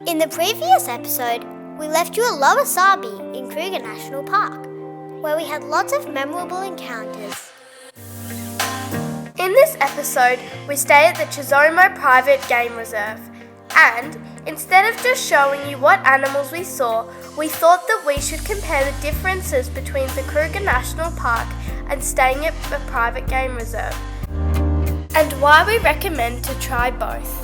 In the previous episode, we left you at Wasabi in Kruger National Park, where we had lots of memorable encounters. In this episode, we stay at the Chisomo Private Game Reserve, and instead of just showing you what animals we saw, we thought that we should compare the differences between the Kruger National Park and staying at the Private Game Reserve, and why we recommend to try both.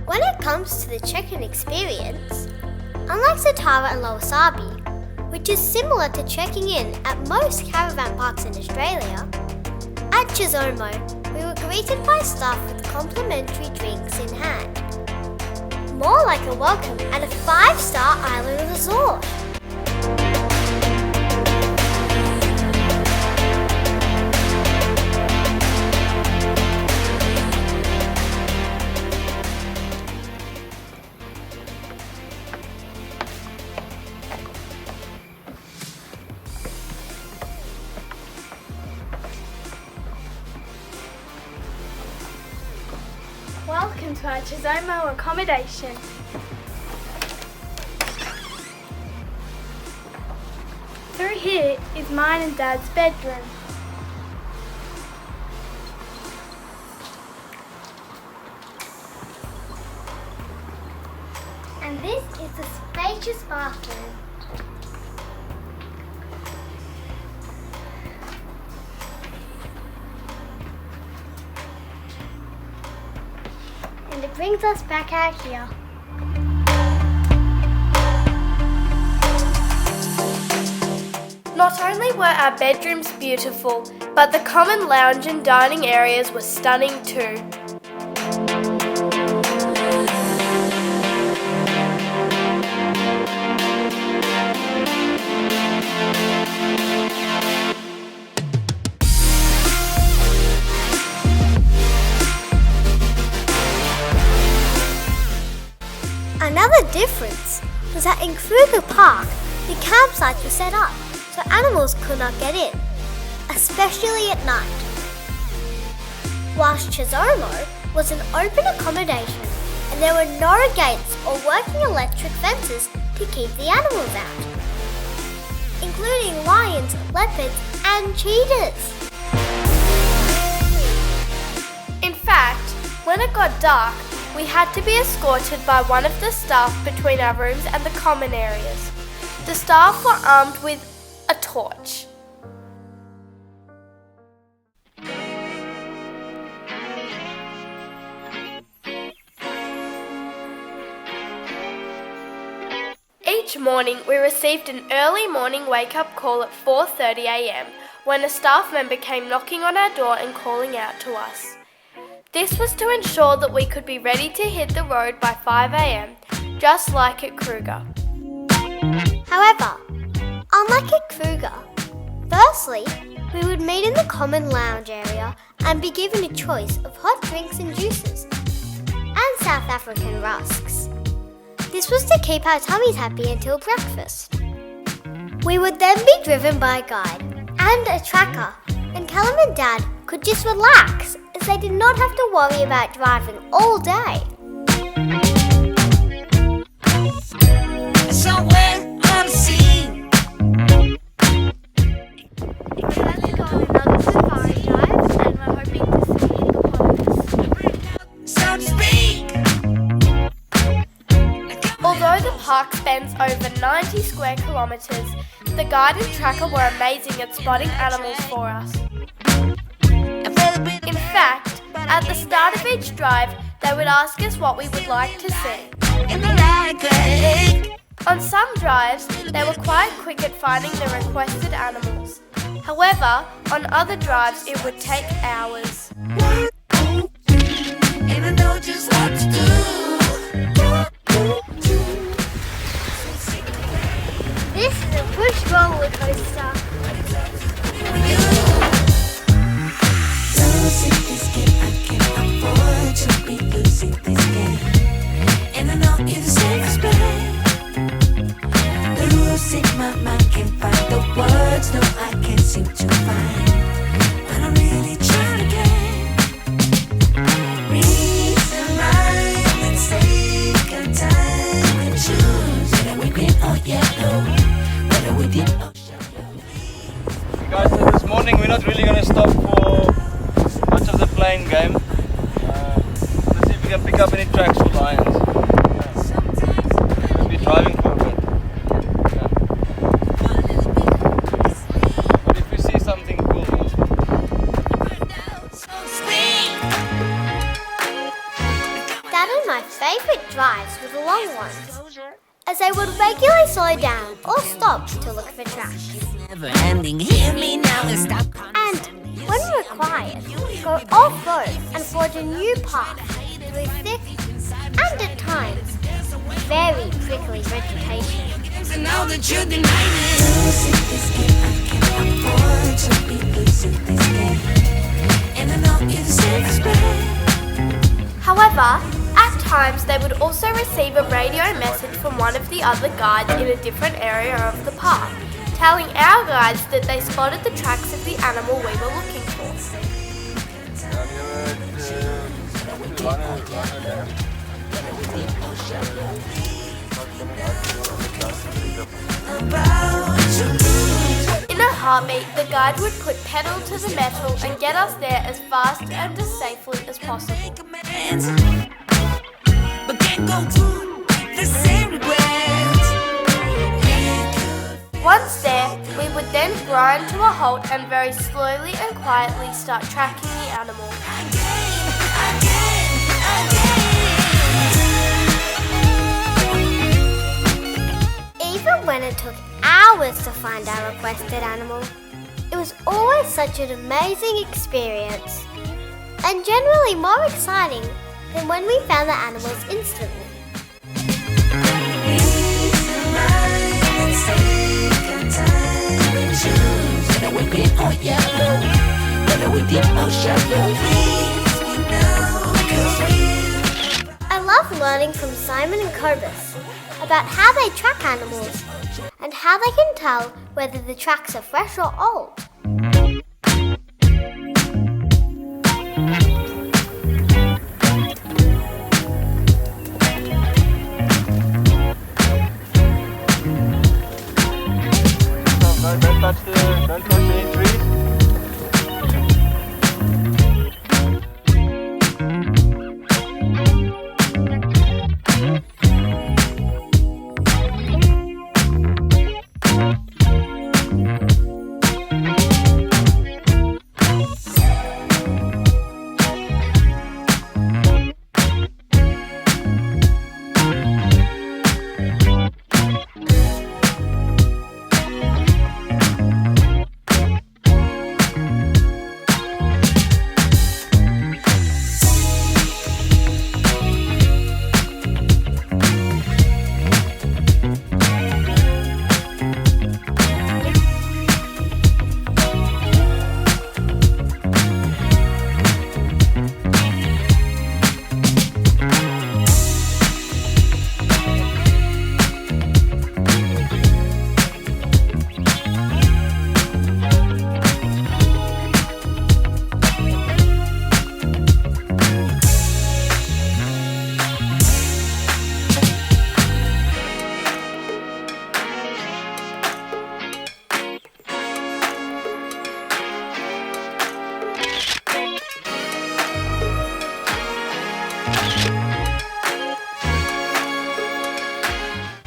When it comes to the check-in experience, unlike Satara and Wasabi, which is similar to checking in at most caravan parks in Australia, at Chisomo, we were greeted by staff with complimentary drinks in hand. More like a welcome at a 5-star island resort. Welcome to our Chisomo accommodation. Through here is mine and Dad's bedroom. And this is the spacious bathroom. And it brings us back out here. Not only were our bedrooms beautiful, but the common lounge and dining areas were stunning too. Another difference was that in Kruger Park, the campsites were set up so animals could not get in, especially at night. Whilst Chisomo was an open accommodation and there were no gates or working electric fences to keep the animals out, including lions, leopards and cheetahs. In fact, when it got dark, we had to be escorted by one of the staff between our rooms and the common areas. The staff were armed with a torch. Each morning we received an early morning wake-up call at 4:30 a.m. when a staff member came knocking on our door and calling out to us. This was to ensure that we could be ready to hit the road by 5 a.m, just like at Kruger. However, unlike at Kruger, firstly, we would meet in the common lounge area and be given a choice of hot drinks and juices, and South African rusks. This was to keep our tummies happy until breakfast. We would then be driven by a guide and a tracker, and Callum and Dad could just relax as they did not have to worry about driving all day. Somewhere unseen. We're currently going on another safari drive and we're hoping to see hippopotamus. So to speak. Although the park spans over 90 square kilometres, the guide and tracker were amazing at spotting animals for us. In fact, at the start of each drive, they would ask us what we would like to see. On some drives, they were quite quick at finding the requested animals. However, on other drives, it would take hours. And I know just what to do. This is a push roller coaster. Losing this game, I can't afford to be losing this game. And I know it's the same as losing my mind, can't find the words, no, I can't seem to find. But I'm really trying again. Reason Guys, so this morning we're not really going to stop for much of the playing game. Let's see if we can pick up any tracks for lions. We'll be driving for a bit. But if we see something cool, Dad and my favourite drives were the long ones, as they would regularly slow down or stop to look for tracks. And when required, go off-road and forge a new path through thick and at times very prickly vegetation. However, at times they would also receive a radio message from one of the other guides in a different area of the park, telling our guides that they spotted the tracks of the animal we were looking for. In a heartbeat, the guide would put pedal to the metal and get us there as fast and as safely as possible. Once there, we would then grind to a halt and very slowly and quietly start tracking the animal. Even when it took hours to find our requested animal, it was always such an amazing experience, and generally more exciting than when we found the animals instantly. I love learning from Simon and Cobus about how they track animals and how they can tell whether the tracks are fresh or old. Don't touch any trees.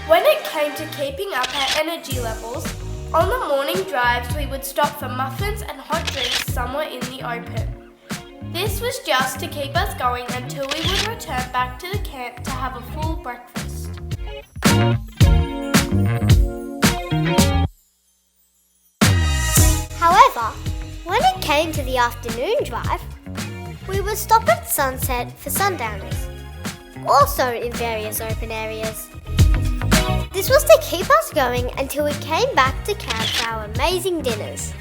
When it came to keeping up our energy levels, on the morning drives we would stop for muffins and hot drinks somewhere in the open. This was just to keep us going until we would return back to the camp to have a full breakfast. However, when it came to the afternoon drive, we would stop at sunset for sundowners, also in various open areas. This was to keep us going until we came back to camp for our amazing dinners.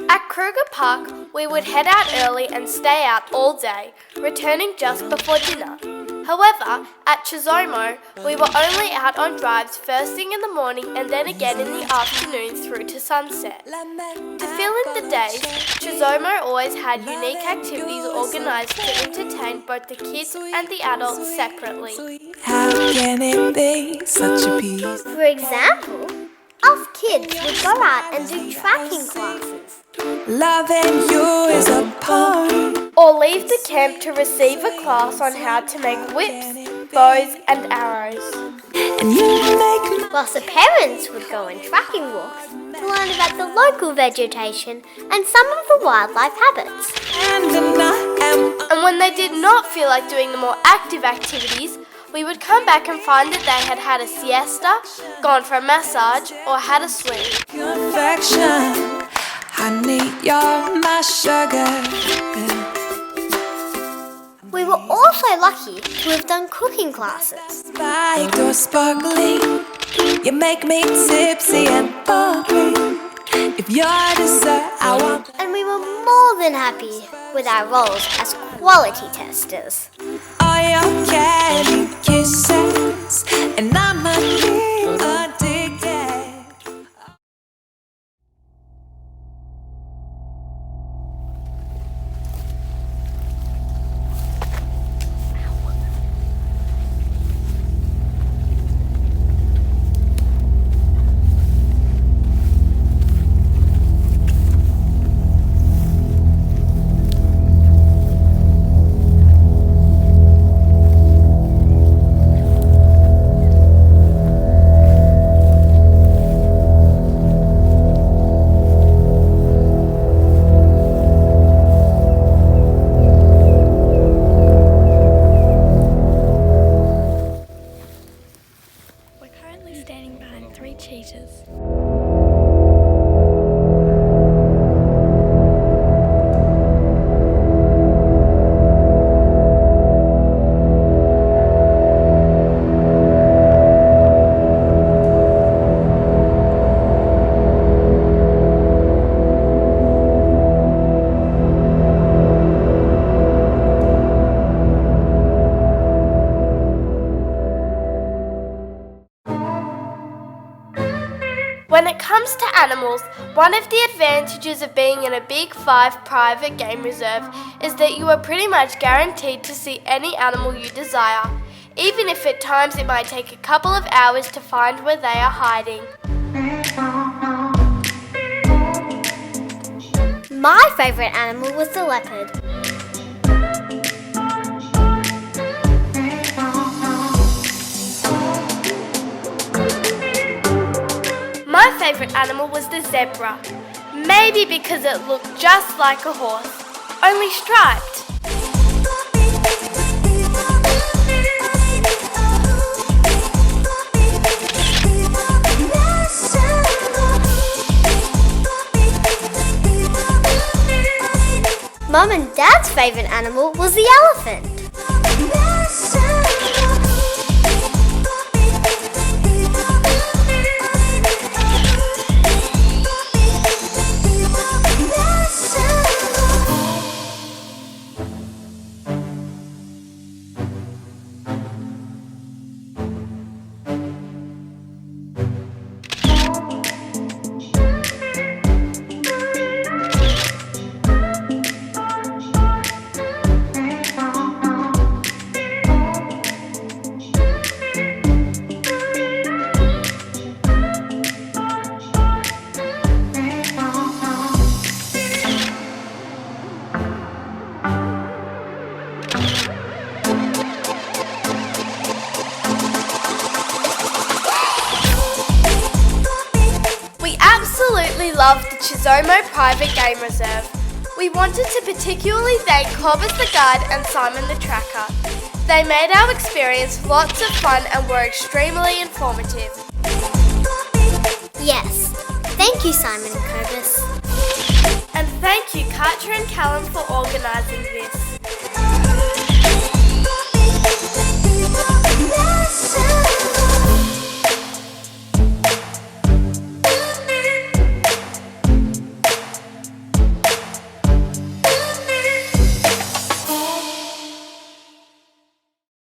At Kruger Park, we would head out early and stay out all day, returning just before dinner. However, at Chisomo, we were only out on drives first thing in the morning and then again in the afternoon through to sunset. To fill in the days, Chisomo always had unique activities organised to entertain both the kids and the adults separately. How can it be such a piece? For example, us kids would go out and do tracking classes. Loving you is a poem. Or leave the camp to receive a class on how to make whips, bows and arrows. And you make me Whilst the parents would go on tracking walks to learn about the local vegetation and some of the wildlife habits. and I am And when they did not feel like doing the more active activities, we would come back and find that they had had a siesta, gone for a massage, or had a swim. perfection. Honey, you're my sugar. We were also lucky to have done cooking classes. Spiked or sparkling, you make me tipsy and bubbly. If you're dessert, I want And we were more than happy with our roles as quality testers. all your candy kisses, and I'm a little addicted. We're currently standing behind 3 cheetahs. When it comes to animals, one of the advantages of being in a Big 5 private game reserve is that you are pretty much guaranteed to see any animal you desire, even if at times it might take a couple of hours to find where they are hiding. My favourite animal was the leopard. My favourite animal was the zebra, maybe because it looked just like a horse, only striped. Mum and Dad's favourite animal was the elephant. Loved the Chisomo Private Game Reserve. We wanted to particularly thank Clobbers the Guide and Simon the Tracker. They made our experience lots of fun and were extremely informative. Yes, thank you Simon and Cobus. And thank you Katrina and Callum for organising this.